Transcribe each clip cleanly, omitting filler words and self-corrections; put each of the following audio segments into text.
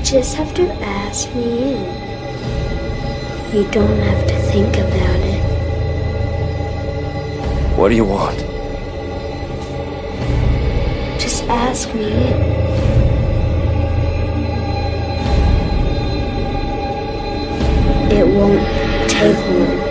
just have to ask me in. You don't have to think about it. What do you want? Just ask me in. It won't take long.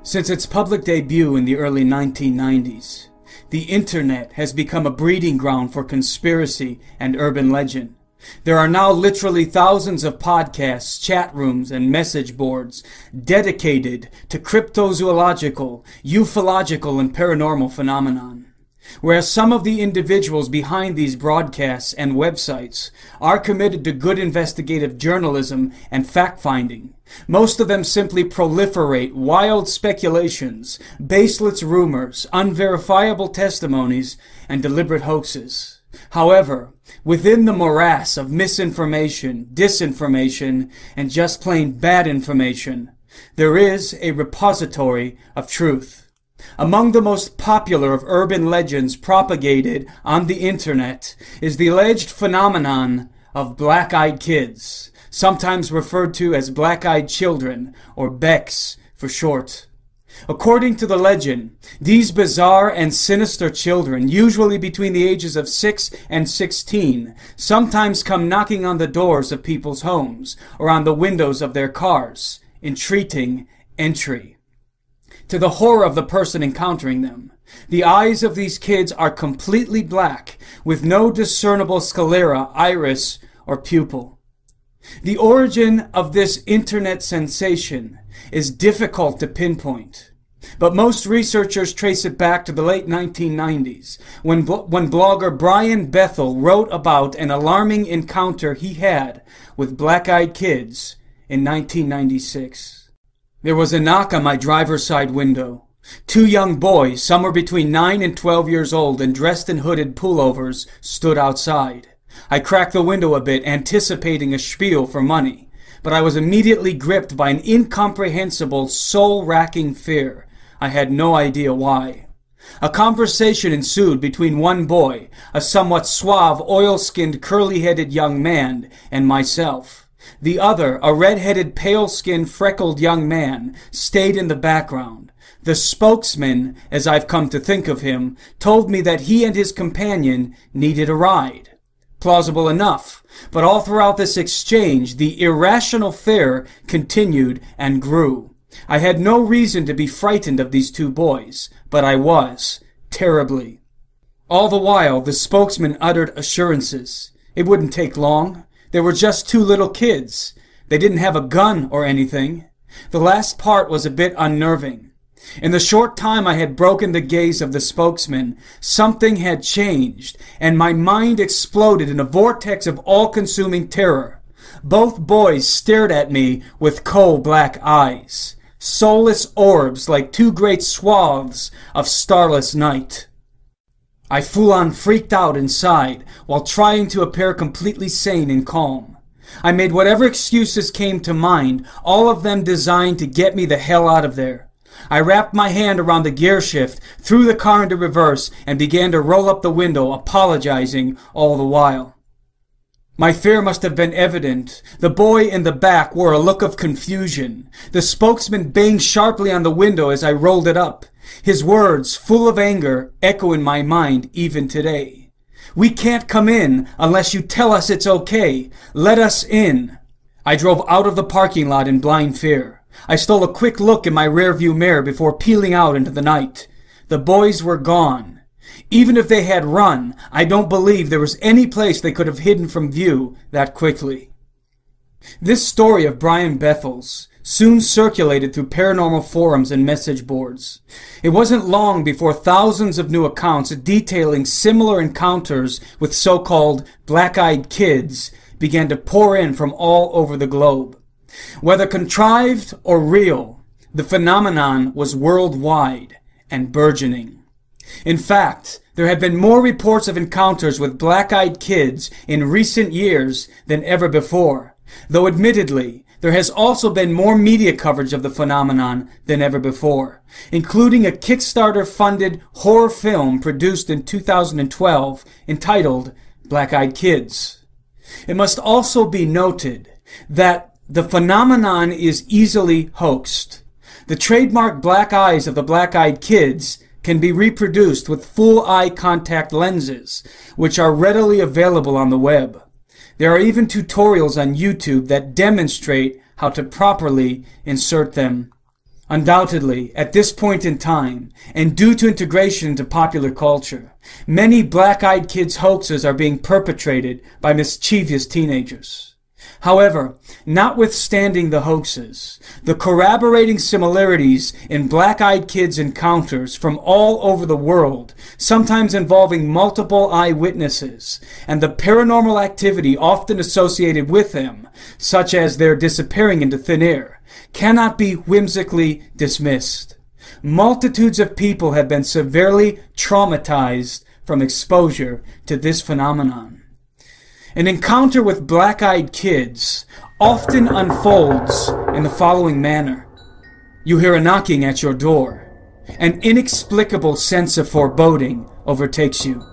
Since its public debut in the early 1990s, the internet has become a breeding ground for conspiracy and urban legend. There are now literally thousands of podcasts, chat rooms, and message boards dedicated to cryptozoological, ufological, and paranormal phenomenon. Whereas some of the individuals behind these broadcasts and websites are committed to good investigative journalism and fact-finding, most of them simply proliferate wild speculations, baseless rumors, unverifiable testimonies, and deliberate hoaxes. However, within the morass of misinformation, disinformation, and just plain bad information, there is a repository of truth. Among the most popular of urban legends propagated on the internet is the alleged phenomenon of black-eyed kids, sometimes referred to as black-eyed children, or BECs for short. According to the legend, these bizarre and sinister children, usually between the ages of 6 and 16, sometimes come knocking on the doors of people's homes or on the windows of their cars, entreating entry. To the horror of the person encountering them, the eyes of these kids are completely black, with no discernible sclera, iris, or pupil. The origin of this internet sensation is difficult to pinpoint, but most researchers trace it back to the late 1990s, when blogger Brian Bethel wrote about an alarming encounter he had with black-eyed kids in 1996. There was a knock on my driver's side window. Two young boys, somewhere between 9 and 12 years old and dressed in hooded pullovers, stood outside. I cracked the window a bit, anticipating a spiel for money, but I was immediately gripped by an incomprehensible, soul-racking fear. I had no idea why. A conversation ensued between one boy, a somewhat suave, oil-skinned, curly-headed young man, and myself. The other, a red-headed, pale-skinned, freckled young man, stayed in the background. The spokesman, as I've come to think of him, told me that he and his companion needed a ride. Plausible enough, but all throughout this exchange, the irrational fear continued and grew. I had no reason to be frightened of these two boys, but I was, terribly. All the while, the spokesman uttered assurances. It wouldn't take long. They were just two little kids. They didn't have a gun or anything. The last part was a bit unnerving. In the short time I had broken the gaze of the spokesman, something had changed, and my mind exploded in a vortex of all-consuming terror. Both boys stared at me with coal-black eyes, soulless orbs like two great swaths of starless night. I full-on freaked out inside while trying to appear completely sane and calm. I made whatever excuses came to mind, all of them designed to get me the hell out of there. I wrapped my hand around the gear shift, threw the car into reverse, and began to roll up the window, apologizing all the while. My fear must have been evident. The boy in the back wore a look of confusion. The spokesman banged sharply on the window as I rolled it up. His words, full of anger, echo in my mind even today. "We can't come in unless you tell us it's okay. Let us in." I drove out of the parking lot in blind fear. I stole a quick look in my rearview mirror before peeling out into the night. The boys were gone. Even if they had run, I don't believe there was any place they could have hidden from view that quickly. This story of Brian Bethel's soon circulated through paranormal forums and message boards. It wasn't long before thousands of new accounts detailing similar encounters with so-called black-eyed kids began to pour in from all over the globe. Whether contrived or real, the phenomenon was worldwide and burgeoning. In fact, there have been more reports of encounters with black-eyed kids in recent years than ever before, though admittedly, there has also been more media coverage of the phenomenon than ever before, including a Kickstarter-funded horror film produced in 2012 entitled Black-Eyed Kids. It must also be noted that the phenomenon is easily hoaxed. The trademark black eyes of the black-eyed kids can be reproduced with full eye contact lenses, which are readily available on the web. There are even tutorials on YouTube that demonstrate how to properly insert them. Undoubtedly, at this point in time, and due to integration into popular culture, many black-eyed kids hoaxes are being perpetrated by mischievous teenagers. However, notwithstanding the hoaxes, the corroborating similarities in black-eyed kids encounters from all over the world, sometimes involving multiple eyewitnesses, and the paranormal activity often associated with them, such as their disappearing into thin air, cannot be whimsically dismissed. Multitudes of people have been severely traumatized from exposure to this phenomenon. An encounter with black-eyed kids often unfolds in the following manner. You hear a knocking at your door. An inexplicable sense of foreboding overtakes you.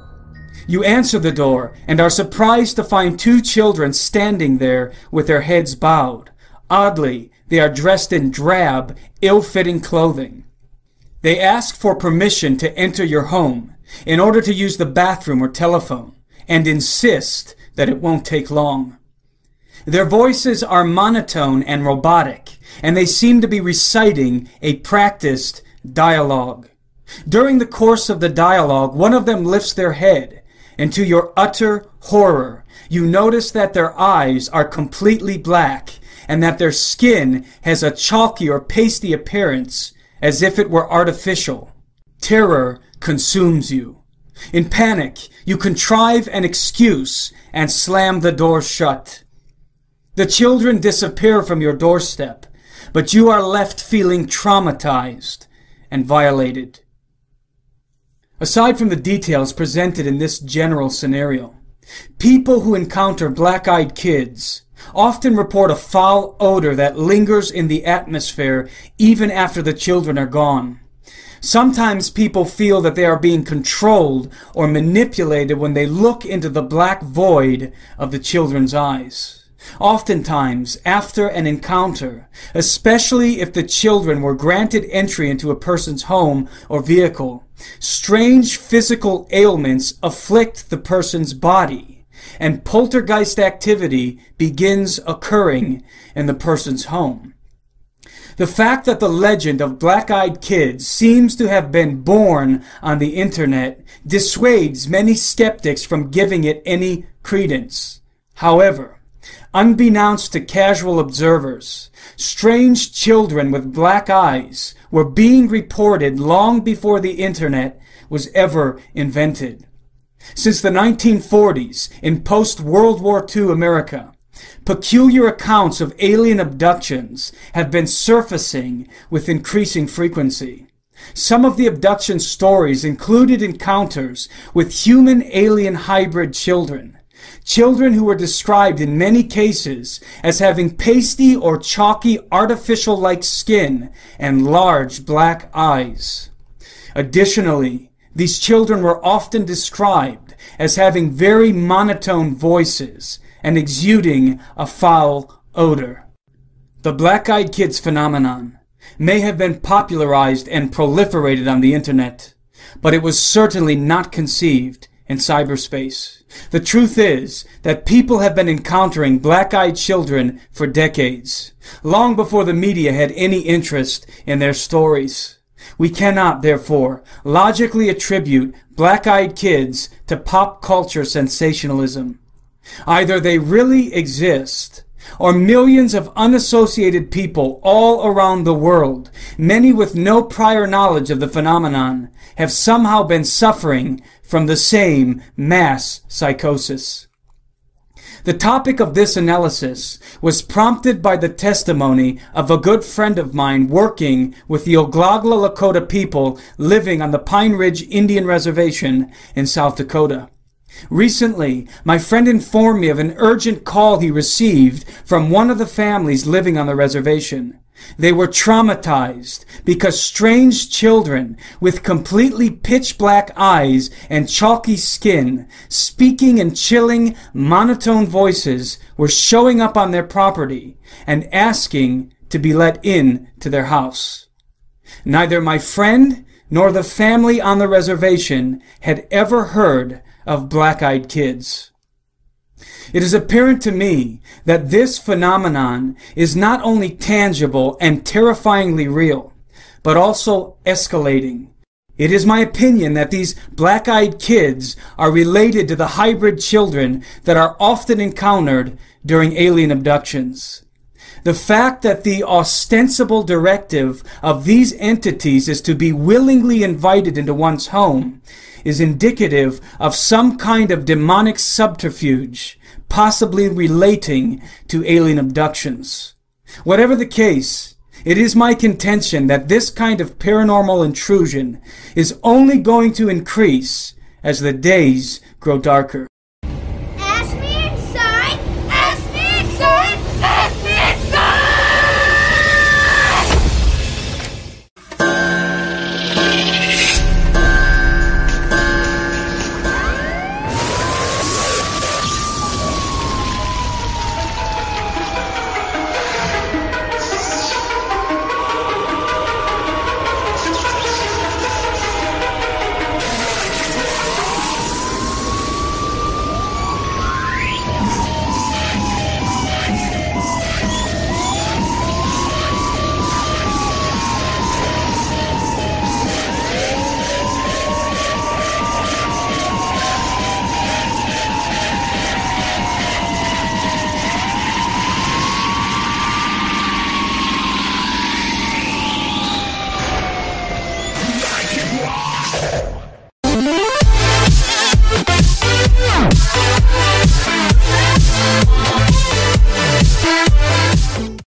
You answer the door and are surprised to find two children standing there with their heads bowed. Oddly, they are dressed in drab, ill-fitting clothing. They ask for permission to enter your home in order to use the bathroom or telephone, and insist that it won't take long. Their voices are monotone and robotic, and they seem to be reciting a practiced dialogue. During the course of the dialogue, one of them lifts their head, and to your utter horror, you notice that their eyes are completely black, and that their skin has a chalky or pasty appearance, as if it were artificial. Terror consumes you. In panic, you contrive an excuse and slam the door shut. The children disappear from your doorstep, but you are left feeling traumatized and violated. Aside from the details presented in this general scenario, people who encounter black-eyed kids often report a foul odor that lingers in the atmosphere even after the children are gone. Sometimes people feel that they are being controlled or manipulated when they look into the black void of the children's eyes. Oftentimes, after an encounter, especially if the children were granted entry into a person's home or vehicle, strange physical ailments afflict the person's body, and poltergeist activity begins occurring in the person's home. The fact that the legend of black-eyed kids seems to have been born on the internet dissuades many skeptics from giving it any credence. However, unbeknownst to casual observers, strange children with black eyes were being reported long before the internet was ever invented. Since the 1940s, in post-World War II America, peculiar accounts of alien abductions have been surfacing with increasing frequency. Some of the abduction stories included encounters with human-alien hybrid children, children who were described in many cases as having pasty or chalky artificial-like skin and large black eyes. Additionally, these children were often described as having very monotone voices and exuding a foul odor. The black-eyed kids phenomenon may have been popularized and proliferated on the internet, but it was certainly not conceived in cyberspace. The truth is that people have been encountering black-eyed children for decades, long before the media had any interest in their stories. We cannot, therefore, logically attribute black-eyed kids to pop culture sensationalism. Either they really exist, or millions of unassociated people all around the world, many with no prior knowledge of the phenomenon, have somehow been suffering from the same mass psychosis. The topic of this analysis was prompted by the testimony of a good friend of mine working with the Oglala Lakota people living on the Pine Ridge Indian Reservation in South Dakota. Recently, my friend informed me of an urgent call he received from one of the families living on the reservation. They were traumatized because strange children with completely pitch black eyes and chalky skin, speaking in chilling, monotone voices, were showing up on their property and asking to be let in to their house. Neither my friend nor the family on the reservation had ever heard of black-eyed kids. It is apparent to me that this phenomenon is not only tangible and terrifyingly real, but also escalating. It is my opinion that these black-eyed kids are related to the hybrid children that are often encountered during alien abductions. The fact that the ostensible directive of these entities is to be willingly invited into one's home is indicative of some kind of demonic subterfuge, possibly relating to alien abductions. Whatever the case, it is my contention that this kind of paranormal intrusion is only going to increase as the days grow darker.